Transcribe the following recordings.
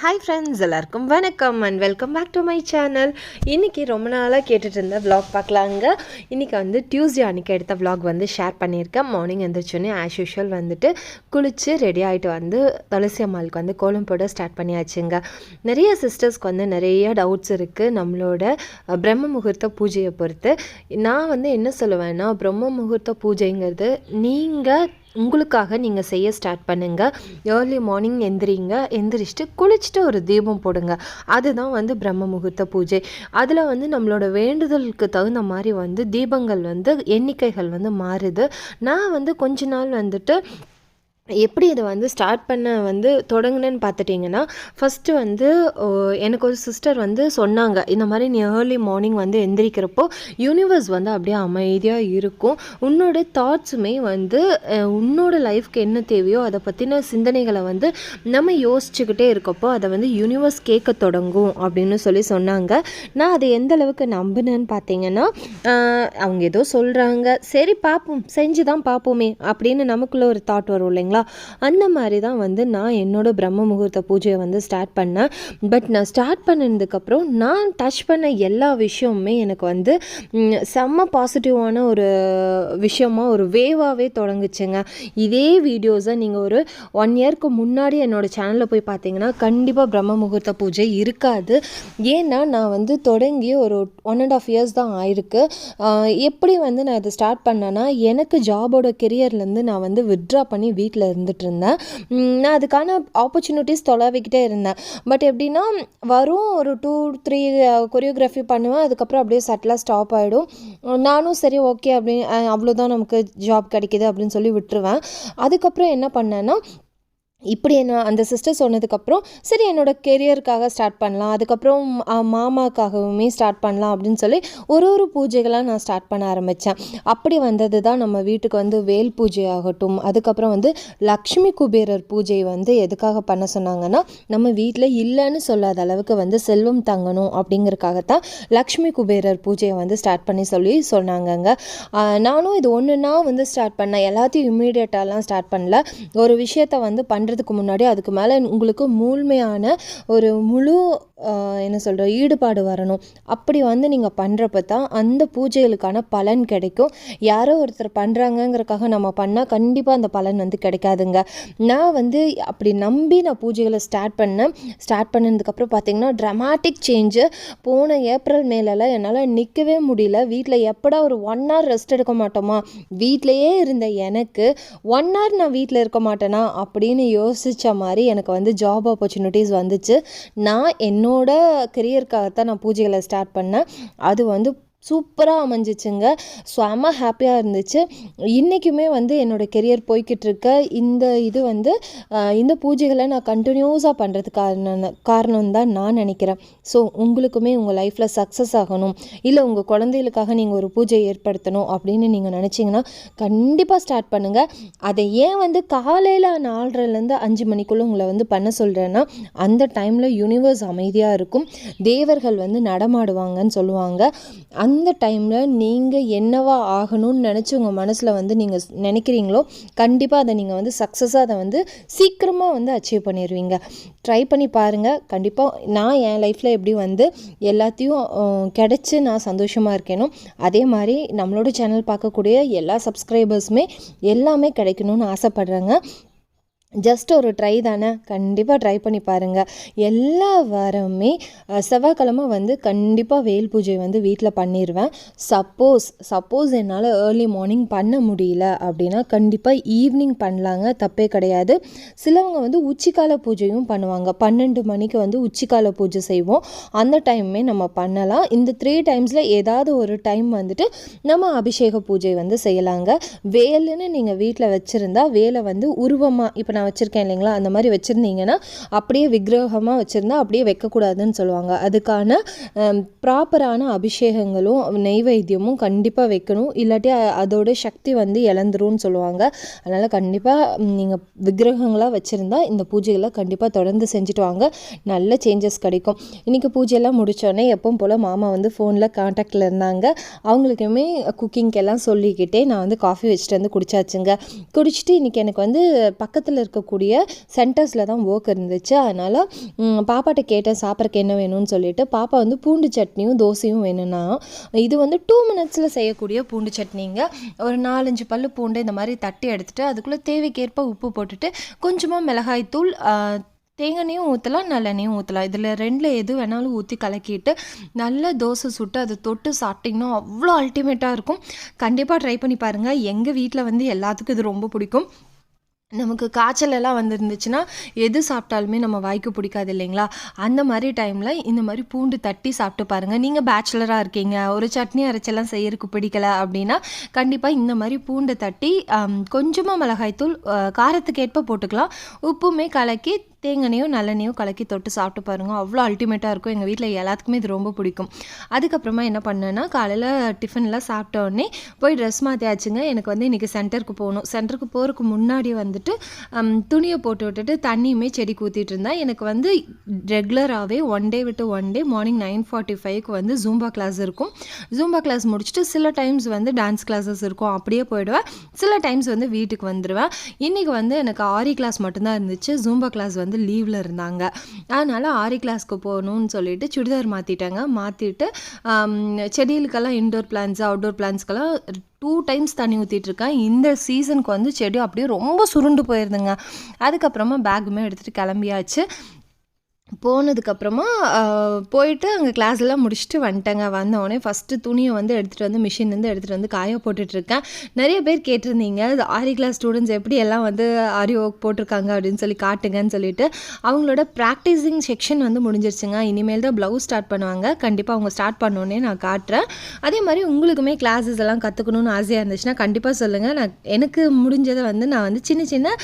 Hi friends, எல்லாருக்கும் வணக்கம் and welcome back to my channel. இன்றைக்கி ரொம்ப நாளாக கேட்டுட்டு இருந்த விலாக் பார்க்கலாங்க. இன்றைக்கி வந்து டியூஸ்டே அன்றைக்கி எடுத்த விலாக் வந்து ஷேர் பண்ணியிருக்கேன். மார்னிங் எழுந்திரிச்சோன்னே ஆஸ் யூஷுவல் வந்துட்டு குளித்து ரெடி ஆகிட்டு வந்து துளசி அம்மாளுக்கு வந்து கோலம் போட ஸ்டார்ட் பண்ணியாச்சுங்க. நிறைய சிஸ்டர்ஸ்க்கு வந்து நிறைய டவுட்ஸ் இருக்குது நம்மளோட பிரம்ம முகூர்த்த பூஜையை பொறுத்து. நான் வந்து என்ன சொல்லுவேன்னா, பிரம்ம முகூர்த்த பூஜைங்கிறது உங்களுக்காக நீங்கள் செய்ய ஸ்டார்ட் பண்ணுங்கள். ஏர்லி மார்னிங் எந்திரிச்சிட்டு குளிச்சுட்டு ஒரு தீபம் போடுங்க. அதுதான் வந்து பிரம்ம முகூர்த்த பூஜை. அதில் வந்து நம்மளோட வேண்டுதலுக்கு தகுந்த மாதிரி வந்து தீபங்கள் வந்து எண்ணிக்கைகள் வந்து மாறுது. நான் வந்து கொஞ்ச நாள் வந்துட்டு எப்படி இதை வந்து ஸ்டார்ட் பண்ண வந்து தொடங்குனேன்னு பார்த்துட்டிங்கன்னா, ஃபஸ்ட்டு வந்து எனக்கு ஒரு சிஸ்டர் வந்து சொன்னாங்க, இந்த மாதிரி நீ ஏர்லி மார்னிங் வந்து எந்திரிக்கிறப்போ யூனிவர்ஸ் வந்து அப்படியே அமைதியாக இருக்கும். உன்னோட தாட்ஸுமே வந்து உன்னோட லைஃப்க்கு என்ன தேவையோ அதை பற்றின சிந்தனைகளை வந்து நம்ம யோசிச்சுக்கிட்டே இருக்கப்போ அதை வந்து யூனிவர்ஸ் கேட்க தொடங்கும் அப்படின்னு சொன்னாங்க. நான் அதை எந்த அளவுக்கு நம்பினேன்னு பார்த்தீங்கன்னா, அவங்க ஏதோ சொல்கிறாங்க, சரி பார்ப்போம், செஞ்சு தான் பார்ப்போமே அப்படின்னு நமக்குள்ளே ஒரு தாட் வரும் இல்லைங்களா? அந்த மாதிரி தான் வந்து நான் என்னோட பிரம்ம முகூர்த்த பூஜையை வந்து ஸ்டார்ட் பண்ணேன். பட் நான் ஸ்டார்ட் பண்ணதுக்கப்புறம் நான் டச் பண்ண எல்லா விஷயமுமே எனக்கு வந்து செம்ம பாசிட்டிவான ஒரு விஷயமாக ஒரு வேவாகவே தொடங்குச்சுங்க. இதே வீடியோஸை நீங்கள் ஒரு 1 இயர்க்கு முன்னாடி என்னோடய சேனலில் போய் பார்த்தீங்கன்னா கண்டிப்பாக பிரம்ம முகூர்த்த பூஜை இருக்காது. ஏன்னா நான் வந்து தொடங்கி ஒரு 1.5 இயர்ஸ் தான் ஆயிருக்கு. எப்படி வந்து நான் இதை ஸ்டார்ட் பண்ணேன்னா, எனக்கு ஜாபோட கெரியர்லேருந்து நான் வந்து வித்ட்ரா பண்ணி வீட்டில் இருந்துட்டு இருந்தேன். நான் அதுக்கான ஆப்பர்ச்சுனிட்டிஸ் தொலைவிக்கிட்டே இருந்தேன். பட் எப்படின்னா, வரும் ஒரு 2-3 கொரியோகிராஃபி பண்ணுவேன், அதுக்கப்புறம் அப்படியே சட்டிலாக ஸ்டாப் ஆகிடும். நானும் சரி ஓகே அப்படின்னு அவ்வளோதான் நமக்கு ஜாப் கிடைக்கிது அப்படின்னு சொல்லி விட்டுருவேன். அதுக்கப்புறம் என்ன பண்ணேன்னா, இப்படி அந்த சிஸ்டர் சொன்னதுக்கப்புறம் சரி என்னோடய கெரியருக்காக ஸ்டார்ட் பண்ணலாம், அதுக்கப்புறம் மாமாக்காகவுமே ஸ்டார்ட் பண்ணலாம் அப்படின்னு சொல்லி ஒரு பூஜைகளாக நான் ஸ்டார்ட் பண்ண ஆரம்பித்தேன். அப்படி வந்தது தான் நம்ம வீட்டுக்கு வந்து வேல் பூஜை ஆகட்டும், அதுக்கப்புறம் வந்து லக்ஷ்மி குபேரர் பூஜை வந்து எதுக்காக பண்ண சொன்னாங்கன்னா, நம்ம வீட்டில் இல்லைன்னு சொல்லாத அளவுக்கு வந்து செல்வம் தங்கணும் அப்படிங்கிறதுக்காகத்தான் லக்ஷ்மி குபேரர் பூஜையை வந்து ஸ்டார்ட் பண்ணி சொன்னாங்கங்க. நானும் இது ஒன்றுனா வந்து ஸ்டார்ட் பண்ணேன், எல்லாத்தையும் இம்மீடியட்டாலாம் ஸ்டார்ட் பண்ணல. ஒரு விஷயத்தை வந்து பண்ணுறதுக்கு முன்னாடி அதுக்கு மேலே உங்களுக்கு முழுமையான ஒரு முழு ஈடுபாடு வரணும். அப்படி வந்து நீங்கள் பண்ணுறப்ப தான் அந்த பூஜைகளுக்கான பலன் கிடைக்கும். யாரோ ஒருத்தர் பண்ணுறாங்கங்கிறக்காக நம்ம பண்ணால் கண்டிப்பாக அந்த பலன் வந்து கிடைக்காதுங்க. நான் வந்து அப்படி நம்பி நான் பூஜைகளை ஸ்டார்ட் பண்ணதுக்கப்புறம் பார்த்திங்கன்னா ட்ராமாட்டிக் சேஞ்சு. போன ஏப்ரல் மேலெல்லாம் என்னால் நிற்கவே முடியல. வீட்டில் எப்படா ஒரு 1 hour ரெஸ்ட் எடுக்க மாட்டோமா, வீட்டிலையே இருந்த எனக்கு 1 hour நான் வீட்டில் இருக்க மாட்டேனா அப்படின்னு யோசித்த மாதிரி எனக்கு வந்து ஜாப் ஆப்பர்ச்சுனிட்டிஸ் வந்துச்சு. நான் என்னோட கெரியருக்காகத்தான் நான் பூஜைகளை ஸ்டார்ட் பண்ணேன். அது வந்து சூப்பராக அமைஞ்சிச்சுங்க. செம்ம ஹாப்பியாக இருந்துச்சு. இன்றைக்குமே வந்து என்னோடய கெரியர் போய்கிட்டு இருக்க இது வந்து இந்த பூஜைகளை நான் கண்டினியூஸாக பண்ணுறதுக்கு காரணம் தான் நான் நினைக்கிறேன். ஸோ உங்களுக்குமே உங்கள் லைஃப்பில் சக்ஸஸ் ஆகணும், இல்லை உங்கள் குழந்தைகளுக்காக நீங்கள் ஒரு பூஜை ஏற்படுத்தணும் அப்படின்னு நீங்கள் நினச்சிங்கன்னா கண்டிப்பாக ஸ்டார்ட் பண்ணுங்கள். அதை ஏன் வந்து காலையில் 4:30லேருந்து 5 மணிக்குள்ளே உங்களை வந்து பண்ண சொல்கிறேன்னா, அந்த டைமில் யூனிவர்ஸ் அமைதியாக இருக்கும், தேவர்கள் வந்து நடமாடுவாங்கன்னு சொல்லுவாங்க. அந்த டைமில் நீங்கள் என்னவா ஆகணும்னு நினச்சி உங்கள் மனசில் வந்து நீங்கள் நினைக்கிறீங்களோ கண்டிப்பாக அதை நீங்கள் வந்து சக்ஸஸாக அதை வந்து சீக்கிரமாக வந்து அச்சீவ் பண்ணிடுவீங்க. ட்ரை பண்ணி பாருங்கள். கண்டிப்பாக நான் என் லைஃப்பில் எப்படி வந்து எல்லாத்தையும் கிடச்சி நான் சந்தோஷமாக இருக்கேனோ அதே மாதிரி நம்மளோட சேனல் பார்க்கக்கூடிய எல்லா சப்ஸ்கிரைபர்ஸுமே எல்லாமே கிடைக்கணும்னு ஆசைப்பட்றேங்க. ஜஸ்ட் ஒரு ட்ரை தானே, கண்டிப்பாக ட்ரை பண்ணி பாருங்கள். எல்லா வாரமே செவ்வாய்க்கிழமை வந்து கண்டிப்பாக வேல் பூஜை வந்து வீட்டில் பண்ணிடுவேன். சப்போஸ் என்னால் ஏர்லி மார்னிங் பண்ண முடியல அப்படின்னா கண்டிப்பாக ஈவினிங் பண்ணலாங்க, தப்பே கிடையாது. சிலவங்க வந்து உச்சிக்கால பூஜையும் பண்ணுவாங்க. 12 மணிக்கு வந்து உச்சிக்கால பூஜை செய்வோம். அந்த டைமே நம்ம பண்ணலாம். இந்த 3 டைம்ஸில் ஏதாவது ஒரு டைம் வந்துட்டு நம்ம அபிஷேக பூஜை வந்து செய்யலாங்க. வேலுன்னு நீங்கள் வீட்டில் வச்சுருந்தா வேலை வந்து உருவமாக, இப்போ நான் வச்சுருக்கேன் இல்லைங்களா, அந்த மாதிரி வச்சுருந்தீங்கன்னா அப்படியே விக்கிரகமாக வச்சுருந்தா அப்படியே வைக்கக்கூடாதுன்னு சொல்லுவாங்க. அதுக்கான ப்ராப்பரான அபிஷேகங்களும் நெய்வேத்தியமும் கண்டிப்பாக வைக்கணும், இல்லாட்டி அதோட சக்தி வந்து இழந்துரும்னு சொல்லுவாங்க. அதனால் கண்டிப்பாக நீங்கள் விக்கிரகங்களாக வச்சுருந்தா இந்த பூஜைகளை கண்டிப்பாக தொடர்ந்து செஞ்சுட்டு வாங்க, நல்ல சேஞ்சஸ் கிடைக்கும். இன்றைக்கி பூஜையெல்லாம் முடித்தோடனே எப்பவும் போல் மாமா வந்து ஃபோனில் காண்டாக்டில் இருந்தாங்க. அவங்களுக்குமே குக்கிங்கெல்லாம் சொல்லிக்கிட்டே நான் வந்து காஃபி வச்சுட்டு வந்து குடிச்சாச்சுங்க. குடிச்சிட்டு இன்றைக்கி எனக்கு வந்து பக்கத்தில் இருக்க இருக்கக்கூடிய சென்டர்ஸில் தான் ஒர்க் இருந்துச்சு. அதனால் பாப்பாட்ட கேட்டேன் சாப்பிட்றக்கு என்ன வேணும்னு சொல்லிட்டு. பாப்பா வந்து பூண்டு சட்னியும் தோசையும் வேணும்னா, இது வந்து 2 மினிட்ஸில் செய்யக்கூடிய பூண்டு சட்னிங்க. ஒரு 4-5 பல்லு பூண்டு இந்த மாதிரி தட்டி எடுத்துகிட்டு அதுக்குள்ளே தேவைக்கேற்ப உப்பு போட்டுட்டு கொஞ்சமாக மிளகாய் தூள், தேங்காயும் ஊற்றலாம், நல்லெண்ணையும் ஊற்றலாம். இதில் 2ல் எது வேணாலும் ஊற்றி கலக்கிட்டு நல்லா தோசை சுட்டு அதை தொட்டு சாப்பிட்டிங்கன்னா அவ்வளோ அல்டிமேட்டாக இருக்கும். கண்டிப்பாக ட்ரை பண்ணி பாருங்கள். எங்கள் வீட்டில் வந்து எல்லாத்துக்கும் இது ரொம்ப பிடிக்கும். நமக்கு காய்ச்சல் எல்லாம் வந்துருந்துச்சுன்னா எது சாப்பிட்டாலுமே நம்ம வாய்க்கு பிடிக்காது இல்லைங்களா? அந்த மாதிரி டைமில் இந்த மாதிரி பூண்டு தட்டி சாப்பிட்டு பாருங்கள். நீங்கள் பேச்சுலராக இருக்கீங்க, ஒரு சட்னி அரைச்செல்லாம் செய்யறதுக்கு பிடிக்கல அப்படின்னா கண்டிப்பாக இந்த மாதிரி பூண்டை தட்டி கொஞ்சமாக மிளகாய்த்தூள் காரத்துக்கு ஏற்ப போட்டுக்கலாம், உப்புமே கலக்கி தேங்காயும் நல்லெண்ணையும் கலக்கி தொட்டு சாப்பிட்டு பாருங்கள். அவ்வளோ அல்டிமேட்டாக இருக்கும். எங்கள் வீட்டில் எல்லாத்துக்குமே இது ரொம்ப பிடிக்கும். அதுக்கப்புறமா என்ன பண்ணேன்னா, காலையில் டிஃபன்லாம் சாப்பிட்ட உடனே போய் ட்ரெஸ் மாற்றியாச்சுங்க. எனக்கு வந்து இன்றைக்கி சென்டருக்கு போகணும். சென்டருக்கு போகிறதுக்கு முன்னாடி வந்துட்டு துணியை போட்டு விட்டுட்டு தண்ணியுமே செடிக்கு ஊற்றிட்டு இருந்தேன். எனக்கு வந்து ரெகுலராகவே 1 டே விட்டு 1 டே மார்னிங் 9:45க்கு வந்து ஜூம்பா கிளாஸ் இருக்கும். ஜூம்பா கிளாஸ் முடிச்சுட்டு சில டைம்ஸ் வந்து டான்ஸ் கிளாஸஸ் இருக்கும், அப்படியே போயிடுவேன். சில டைம்ஸ் வந்து வீட்டுக்கு வந்துடுவேன். இன்றைக்கி வந்து எனக்கு ஆரி கிளாஸ் மட்டும்தான் இருந்துச்சு. ஜூம்பா கிளாஸ் வந்து லீவில் இருந்தாங்க. அதனால் ஆரி கிளாஸ்க்கு போகணும்னு சொல்லிட்டு சுடிதார் மாற்றிட்டேங்க. மாற்றிட்டு செடிகளுக்கெல்லாம் இன்டோர் பிளான்ஸ் அவுட்டோர் பிளான்ஸ்க்கெல்லாம் 2 டைம்ஸ் தண்ணி ஊற்றிட்டுருக்கேன். இந்த சீசனுக்கு வந்து செடி அப்படியே ரொம்ப சுருண்டு போயிருந்துங்க. அதுக்கப்புறமா பேக்குமே எடுத்துகிட்டு கிளம்பியாச்சு. போனதுக்கப்புறமா போயிட்டு அங்கே கிளாஸ் எல்லாம் முடிச்சுட்டு வந்துட்டேங்க. வந்தோடனே ஃபஸ்ட்டு துணியை வந்து எடுத்துகிட்டு வந்து மிஷின்லேருந்து எடுத்துகிட்டு வந்து காய போட்டுட்ருக்கேன். நிறைய பேர் கேட்டிருந்தீங்க, ஆரி கிளாஸ் ஸ்டூடெண்ட்ஸ் எப்படி எல்லாம் வந்து ஆரி ஒர்க் போட்டிருக்காங்க அப்படின்னு சொல்லி காட்டுங்கன்னு சொல்லிட்டு. அவங்களோட ப்ராக்டிஸிங் செக்ஷன் வந்து முடிஞ்சிருச்சுங்க. இனிமேல் தான் ப்ளவுஸ் ஸ்டார்ட் பண்ணுவாங்க. கண்டிப்பாக அவங்க ஸ்டார்ட் பண்ணோன்னே நான் காட்டுறேன். அதே மாதிரி உங்களுக்குமே கிளாஸஸ் எல்லாம் கற்றுக்கணுன்னு ஆசையாக இருந்துச்சுன்னா கண்டிப்பாக சொல்லுங்கள். எனக்கு முடிஞ்சதை வந்து நான் வந்து சின்ன சின்ன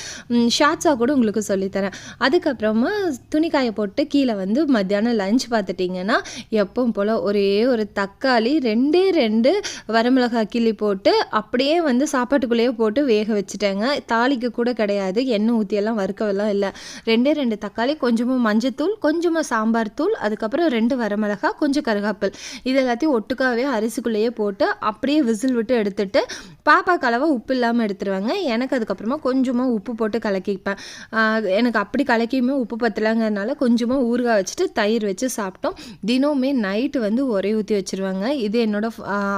ஷார்ட்ஸாக கூட உங்களுக்கு சொல்லித்தரேன். அதுக்கப்புறமா துணி காய போட்டு கீழே வந்து மத்தியானம் லஞ்ச் பார்த்துட்டிங்கன்னா எப்பவும் போல் ஒரே ஒரு தக்காளி 2 வரமிளகாய் கிள்ளி போட்டு அப்படியே வந்து சாப்பாட்டுக்குள்ளேயே போட்டு வேக வச்சுட்டேங்க. தாளிக்க கூட கிடையாது, எண்ணெய் ஊற்றியெல்லாம் வறுக்கவெல்லாம் இல்லை. 2 தக்காளி, கொஞ்சமாக மஞ்சத்தூள், கொஞ்சமாக சாம்பார் தூள், அதுக்கப்புறம் 2 வரமிளகாய், கொஞ்சம் கருகாப்பில், இது எல்லாத்தையும் ஒட்டுக்காவே அரிசிக்குள்ளேயே போட்டு அப்படியே விசில் விட்டு எடுத்துட்டு பாப்பா கலவை உப்பு இல்லாமல் எடுத்துருவாங்க. எனக்கு அதுக்கப்புறமா கொஞ்சமாக உப்பு போட்டு கலக்கிப்பேன். எனக்கு அப்படி கலக்கியுமே உப்பு பத்தலைங்கிறதுனால கொஞ்சமாக ஊறுகாய் வச்சுட்டு தயிர் வச்சு சாப்பிட்டோம். தினமுமே நைட்டு வந்து ஒரே ஊற்றி வச்சுருவாங்க. இது என்னோட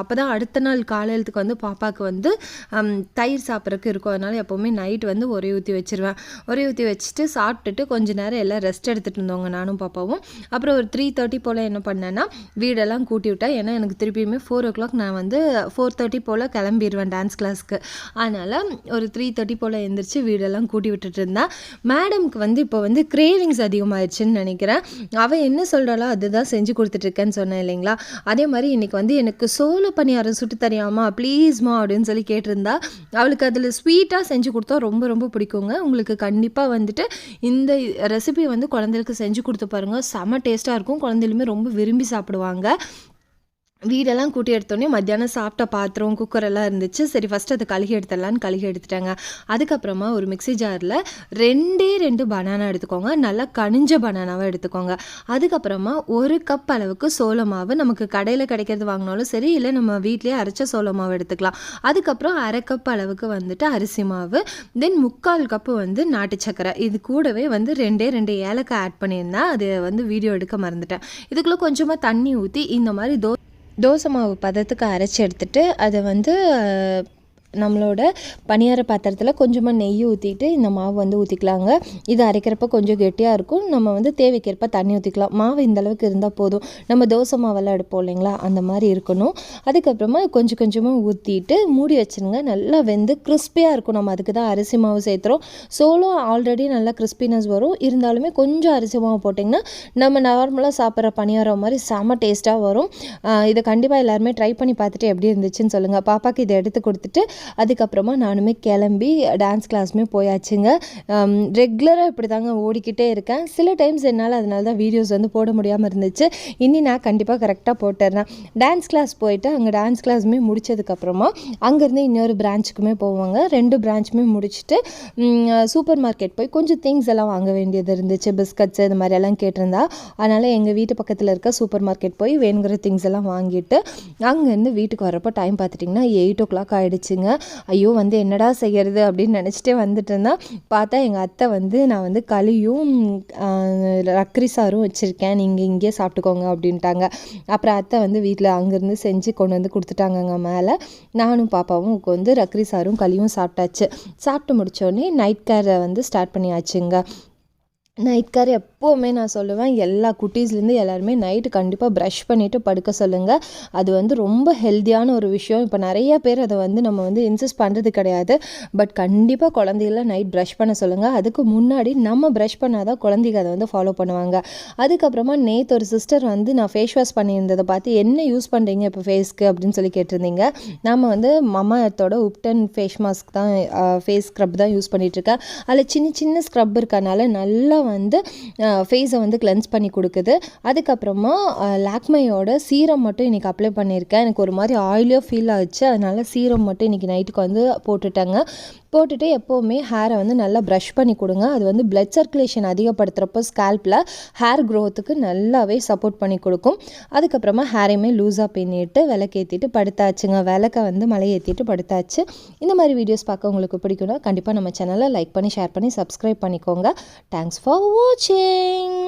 அப்போ தான் அடுத்த நாள் காலையிலத்துக்கு வந்து பாப்பாவுக்கு வந்து தயிர் சாப்பிட்றதுக்கு இருக்கும். அதனால் எப்போவுமே நைட்டு வந்து ஒரே ஊற்றி வச்சுருவேன். ஒரே ஊற்றி வச்சுட்டு சாப்பிட்டுட்டு கொஞ்சம் நேரம் எல்லாம் ரெஸ்ட் எடுத்துகிட்டு இருந்தோங்க நானும் பாப்பாவும். அப்புறம் ஒரு 3:30 போல் என்ன பண்ணேன்னா வீடெல்லாம் கூட்டி விட்டேன். ஏன்னா எனக்கு திருப்பியுமே 4 o'clock நான் வந்து 4:30 போல் கிளம்பிடுவேன் டான்ஸ் கிளாஸ்க்கு. அதனால் ஒரு 3:30 போல் எழுந்திரிச்சு வீடெல்லாம் கூட்டி விட்டுட்டு இருந்தேன். மேடம்க்கு வந்து இப்போ வந்து கிரேவிங்ஸ் அதிகமாகிடுச்சுன்னு நினைக்கிறேன். அவள் என்ன சொல்கிறாளோ அதுதான் செஞ்சு கொடுத்துட்ருக்கேன்னு சொன்னேன் இல்லைங்களா? அதே மாதிரி இன்றைக்கி வந்து எனக்கு சோள பணியாரம் சுட்டு தரியாமா ப்ளீஸ்மா அப்படின்னு சொல்லி கேட்டிருந்தா. அவளுக்கு அதில் ஸ்வீட்டாக செஞ்சு கொடுத்தா ரொம்ப ரொம்ப பிடிக்குங்க. உங்களுக்கு கண்டிப்பாக வந்துட்டு இந்த ரெசிபி வந்து குழந்தைகளுக்கு செஞ்சு கொடுத்து பாருங்கள். செம்ம டேஸ்ட்டாக இருக்கும். குழந்தைகளுமே ரொம்ப விரும்பி சாப்பிடுவாங்க. வீடெல்லாம் கூட்டி எடுத்தோடனே மத்தியானம் சாப்பிட்ட பாத்திரம் குக்கரெல்லாம் இருந்துச்சு. சரி ஃபஸ்ட்டு அதை கழுகி எடுத்துடலான்னு கழுகி எடுத்துட்டாங்க. அதுக்கப்புறமா ஒரு மிக்ஸி ஜாரில் 2 பனானா எடுத்துக்கோங்க. நல்லா கனிஞ்ச பனானாவை எடுத்துக்கோங்க. அதுக்கப்புறமா 1 கப் அளவுக்கு சோள மாவு, நமக்கு கடையில் கிடைக்கிறது வாங்கினாலும் சரி, இல்லை நம்ம வீட்லேயே அரைச்ச சோள மாவு எடுத்துக்கலாம். அதுக்கப்புறம் 1/2 கப் அளவுக்கு வந்துட்டு அரிசி மாவு, தென் 3/4 கப்பு வந்து நாட்டு சக்கரை. இது கூடவே வந்து 2 ஏலக்காய் ஆட் பண்ணியிருந்தேன். அது வந்து வீடியோ எடுக்க மறந்துட்டேன். இதுக்குள்ளே கொஞ்சமாக தண்ணி ஊற்றி இந்த மாதிரி தோசை மாவு பதத்துக்கு அரைச்சி எடுத்துகிட்டு அதை வந்து நம்மளோட பணியார பாத்திரத்தில் கொஞ்சமாக நெய் ஊற்றிட்டு இந்த மாவு வந்து ஊற்றிக்கலாங்க. இது அரைக்கிறப்ப கொஞ்சம் கெட்டியாக இருக்கும். நம்ம வந்து தேவைக்கேற்ப தண்ணி ஊற்றிக்கலாம். மாவு இந்தளவுக்கு இருந்தால் போதும். நம்ம தோசை மாவெல்லாம் எடுப்போம் இல்லைங்களா, அந்த மாதிரி இருக்கணும். அதுக்கப்புறமா கொஞ்சம் கொஞ்சமாக ஊற்றிட்டு மூடி வச்சுருங்க. நல்லா வெந்து கிறிஸ்பியாக இருக்கும். நம்ம அதுக்கு தான் அரிசி மாவு சேர்த்துறோம். சோளம் ஆல்ரெடி நல்லா கிறிஸ்பினஸ் வரும். இருந்தாலுமே கொஞ்சம் அரிசி மாவு போட்டிங்கன்னா நம்ம நார்மலாக சாப்பிட்ற பணியாரம் மாதிரி செம டேஸ்ட்டாக வரும். இதை கண்டிப்பாக எல்லாருமே ட்ரை பண்ணி பார்த்துட்டு எப்படி இருந்துச்சுன்னு சொல்லுங்கள். பாப்பாவுக்கு இதை எடுத்து கொடுத்துட்டு அதுக்கப்புறமா நானுமே கிளம்பி டான்ஸ் கிளாஸுமே போயாச்சுங்க. ரெகுலராக இப்படி தாங்க ஓடிக்கிட்டே இருக்கேன். சில டைம்ஸ் என்னால் அதனால தான் வீடியோஸ் வந்து போட முடியாமல் இருந்துச்சு. இனி நான் கண்டிப்பாக கரெக்டாக போட்டுறேன். டான்ஸ் கிளாஸ் போயிட்டு அங்கே டான்ஸ் கிளாஸுமே முடித்ததுக்கப்புறமா அங்கேருந்து இன்னொரு பிரான்ச்சுக்குமே போவாங்க. 2 பிரான்ச்சுமே முடிச்சுட்டு சூப்பர் மார்க்கெட் போய் கொஞ்சம் திங்ஸ் எல்லாம் வாங்க வேண்டியது இருந்துச்சு. பிஸ்கட்ஸ் இது மாதிரி எல்லாம் கேட்டிருந்தா. அதனால் எங்கள் வீட்டு பக்கத்தில் இருக்க சூப்பர் மார்க்கெட் போய் வேணுங்கிற திங்ஸ் எல்லாம் வாங்கிட்டு அங்கேருந்து வீட்டுக்கு வரப்போ டைம் பார்த்துட்டிங்கன்னா 8 o'clock ஆகிடுச்சுங்க. ஐயோ வந்து என்னடா செய்கிறது அப்படின்னு நினச்சிட்டே வந்துட்டு இருந்தேன். பார்த்தா எங்கள் அத்தை வந்து நான் வந்து களியும் ரக்கரி சாரும் வச்சுருக்கேன், நீங்கள் இங்கேயே சாப்பிட்டுக்கோங்க அப்படின்ட்டாங்க. அப்புறம் அத்தை வந்து வீட்டில் அங்கேருந்து செஞ்சு கொண்டு வந்து கொடுத்துட்டாங்கங்க மேலே. நானும் பாப்பாவும் வந்து ரக்கரி சாரும் களியும் சாப்பிட்டாச்சு. சாப்பிட்டு முடித்தோடனே நைட் கேரை வந்து ஸ்டார்ட் பண்ணியாச்சுங்க. நைட் கேர் எப்போவுமே நான் சொல்லுவேன், எல்லா குட்டீஸ்லேருந்து எல்லாருமே நைட்டு கண்டிப்பாக ப்ரஷ் பண்ணிவிட்டு படுக்க சொல்லுங்கள். அது வந்து ரொம்ப ஹெல்த்தியான ஒரு விஷயம். இப்போ நிறைய பேர் அதை வந்து நம்ம வந்து இன்சிஸ்ட் பண்ணுறது கிடையாது. பட் கண்டிப்பாக குழந்தைகள நைட் ப்ரஷ் பண்ண சொல்லுங்கள். அதுக்கு முன்னாடி நம்ம ப்ரஷ் பண்ணால் தான் குழந்தைங்க அதை வந்து ஃபாலோ பண்ணுவாங்க. அதுக்கப்புறமா நேற்று ஒரு சிஸ்டர் வந்து நான் ஃபேஸ் வாஷ் பண்ணியிருந்ததை பார்த்து என்ன யூஸ் பண்ணுறீங்க இப்போ ஃபேஸ்க்கு அப்படின்னு சொல்லி கேட்டிருந்தீங்க. நம்ம வந்து மமா எர்த்தோட உப்டன் ஃபேஸ் மாஸ்க் தான், ஃபேஸ் ஸ்க்ரப் தான் யூஸ் பண்ணிகிட்ருக்கேன். அதில் சின்ன சின்ன ஸ்க்ரப் இருக்கனால நல்லா வந்து ஃபேஸை வந்து கிளென்ஸ் பண்ணி கொடுக்குது. அதுக்கப்புறமா லாக்மேயோட சீரம் மட்டும் இன்றைக்கி அப்ளை பண்ணியிருக்கேன். எனக்கு ஒரு மாதிரி ஆயிலியாக ஃபீல் ஆச்சு, அதனால் சீரம் மட்டும் இன்றைக்கி நைட்டுக்கு வந்து போட்டுட்டேங்க. போட்டுட்டு எப்போவுமே ஹேரை வந்து நல்லா ப்ரஷ் பண்ணி கொடுங்க. அது வந்து பிளட் சர்க்குலேஷன் அதிகப்படுத்துகிறப்போ ஸ்கேல்பில் ஹேர் க்ரோத்துக்கு நல்லாவே சப்போர்ட் பண்ணி கொடுக்கும். அதுக்கப்புறமா ஹேரையுமே லூஸாக பின்னிட்டு விளக்கேற்றிட்டு படுத்தாச்சுங்க. விளக்க வந்து மலை ஏற்றிட்டு படுத்தாச்சு. இந்த மாதிரி வீடியோஸ் பார்க்க உங்களுக்கு பிடிக்கும்னா கண்டிப்பாக நம்ம சேனலை லைக் பண்ணி ஷேர் பண்ணி சப்ஸ்கிரைப் பண்ணிக்கோங்க. தேங்க்ஸ் ஃபார் வாட்சிங்.